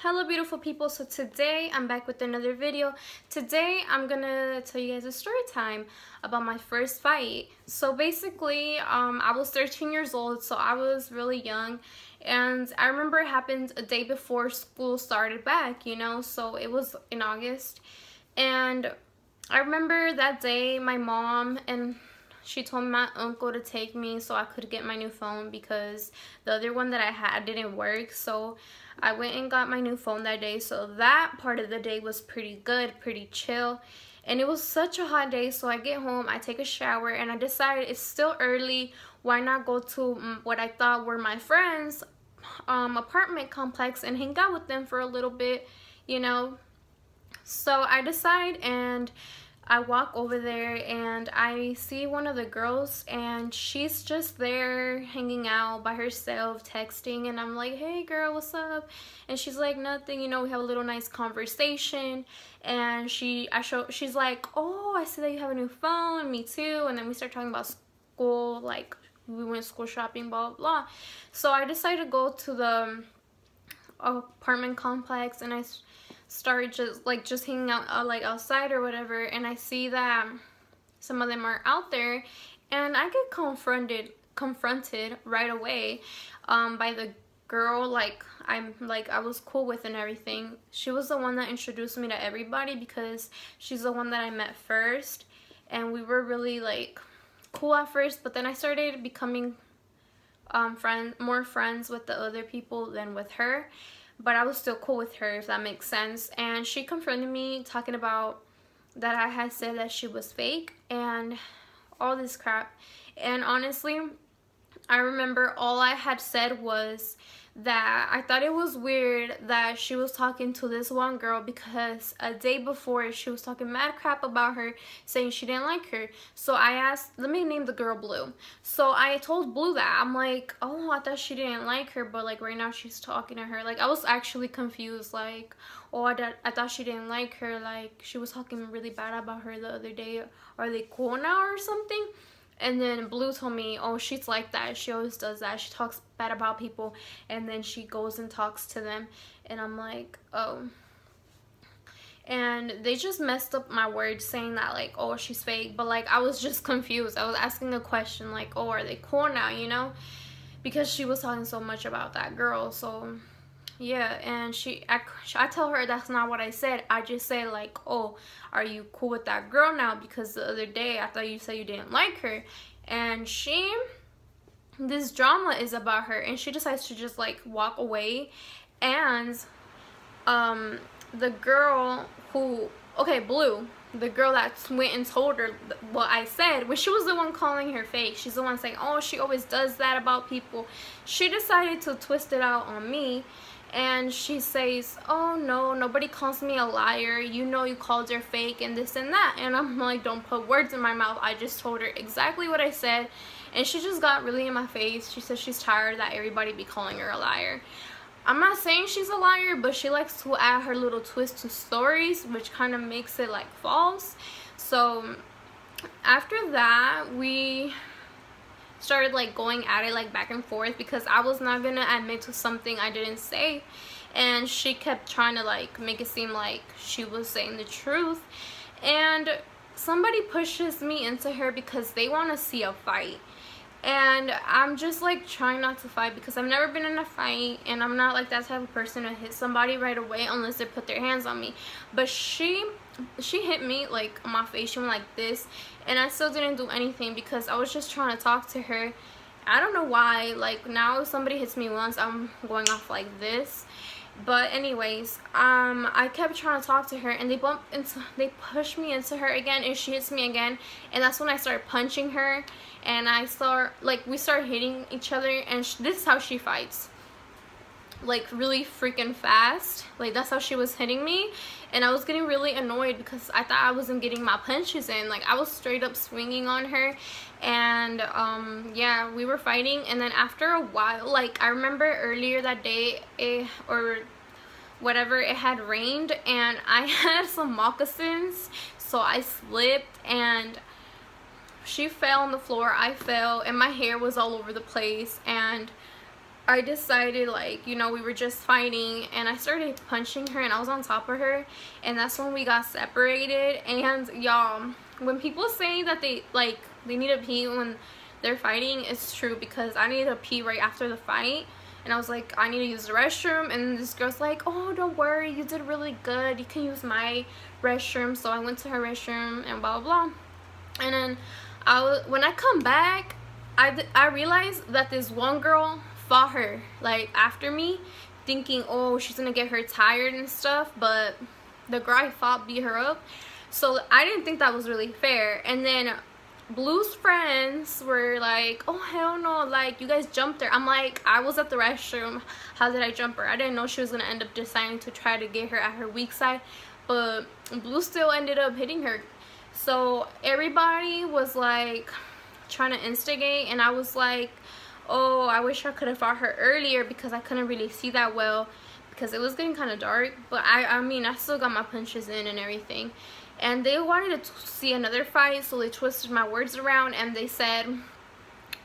Hello beautiful people, so today I'm back with another video. Today I'm gonna tell you guys a story time about my first fight. So basically I was 13 years old, so I was really young, and I remember it happened a day before school started back, so it was in August. And I remember that day my mom and she told my uncle to take me so I could get my new phone because the other one that I had didn't work. So I went and got my new phone that day. So that part of the day was pretty good, pretty chill. And it was such a hot day, so I get home, I take a shower, and I decided it's still early. Why not go to what I thought were my friends' apartment complex and hang out with them for a little bit. So I decide and I walk over there and I see one of the girls and she's just there hanging out by herself texting, and I'm like, hey girl, what's up? And she's like, nothing, we have a little nice conversation. And she's like, oh, I see that you have a new phone. Me too. And then we start talking about school, like we went school shopping, blah blah blah. So I decided to go to the apartment complex and I started just hanging out like outside or whatever, and I see that some of them are out there, and I get confronted right away by the girl I was cool with and everything. She was the one that introduced me to everybody because she's the one that I met first, and we were really like cool at first, but then I started becoming more friends with the other people than with her. But I was still cool with her, if that makes sense. And she confronted me talking about that I had said that she was fake and all this crap. And honestly, I remember all I had said was that I thought it was weird that she was talking to this one girl because a day before she was talking mad crap about her, saying she didn't like her. So I asked, let me name the girl Blue. So I told Blue that. I'm like, oh, I thought she didn't like her, but like right now she's talking to her. Like I was actually confused, like, oh, I thought she didn't like her, like she was talking really bad about her the other day. Are they cool now or something? And then Blue told me, oh, she's like that. She always does that. She talks bad about people, and then she goes and talks to them. And I'm like, oh. And they just messed up my words saying that, like, oh, she's fake. But, like, I was just confused. I was asking a question, like, oh, are they cool now, Because she was talking so much about that girl. So, yeah, and I tell her that's not what I said. I just say like, oh, are you cool with that girl now? Because the other day I thought you said you didn't like her. And this drama is about her, and she decides to just like walk away. And the girl Blue, the girl that went and told her what I said, when she was the one calling her fake, she's the one saying, oh, she always does that about people. She decided to twist it out on me. And she says, oh no, nobody calls me a liar, you called her fake and this and that. And I'm like, don't put words in my mouth. I just told her exactly what I said. And she just got really in my face. She said she's tired that everybody be calling her a liar. I'm not saying she's a liar, but she likes to add her little twist to stories, which kind of makes it like false. So after that, we started like going at it like back and forth because I was not gonna admit to something I didn't say, and she kept trying to like make it seem like she was saying the truth. And somebody pushes me into her because they want to see a fight, and I'm just like trying not to fight because I've never been in a fight, and I'm not like that type of person to hit somebody right away unless they put their hands on me. But she hit me like on my face. She went like this, and I still didn't do anything because I was just trying to talk to her. I don't know why, like now if somebody hits me once, I'm going off like this. But anyways, I kept trying to talk to her, and they push me into her again, and she hits me again. And that's when I started punching her, and we start hitting each other. And this is how she fights, like really freaking fast. Like that's how she was hitting me, and I was getting really annoyed because I thought I wasn't getting my punches in. Like I was straight up swinging on her. And yeah, we were fighting. And then after a while, like I remember earlier that day or whatever, it had rained, and I had some moccasins, so I slipped and she fell on the floor, I fell, and my hair was all over the place. And I decided, like, you know, we were just fighting, and I started punching her, and I was on top of her, and that's when we got separated. And y'all, when people say that they need to pee when they're fighting, it's true, because I needed to pee right after the fight, and I was like, I need to use the restroom, and this girl's like, oh, don't worry, you did really good, you can use my restroom. So I went to her restroom and blah blah blah. And then when I come back, I realized that this one girl fought her, like, after me, thinking, oh, she's gonna get her tired and stuff, but the girl I fought beat her up. So I didn't think that was really fair. And then Blue's friends were like, oh, hell no, like, you guys jumped her. I'm like, I was at the restroom, how did I jump her? I didn't know she was gonna end up deciding to try to get her at her weak side, but Blue still ended up hitting her. So everybody was like trying to instigate, and I was like, oh, I wish I could have fought her earlier, because I couldn't really see that well, because it was getting kind of dark. But I mean, I still got my punches in and everything. And they wanted to see another fight, so they twisted my words around, and they said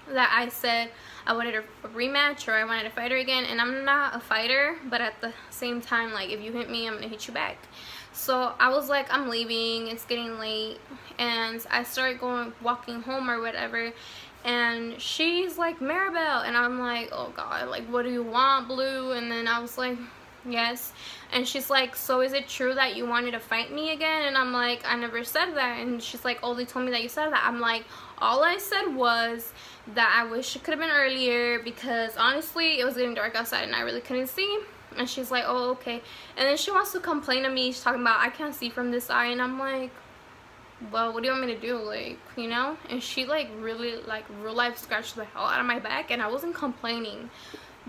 that I said I wanted a rematch, or I wanted to fight her again. And I'm not a fighter, but at the same time, like, if you hit me, I'm gonna hit you back. So I was like, I'm leaving, it's getting late. And I started walking home or whatever, and she's like, Maribel, and I'm like, oh god, like, what do you want, Blue? And then I was like, yes. And she's like, so is it true that you wanted to fight me again? And I'm like, I never said that. And she's like, oh, they told me that you said that. I'm like, all I said was that I wish it could have been earlier, because honestly it was getting dark outside and I really couldn't see. And she's like, oh, okay. And then she wants to complain to me. She's talking about, I can't see from this eye. And I'm like, well, what do you want me to do, like, you know? And she, like, really, like, real life scratched the hell out of my back, and I wasn't complaining.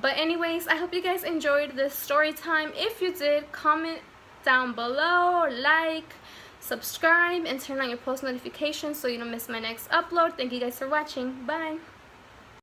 But anyways, I hope you guys enjoyed this story time. If you did, comment down below, like, subscribe, and turn on your post notifications so you don't miss my next upload. Thank you guys for watching. Bye.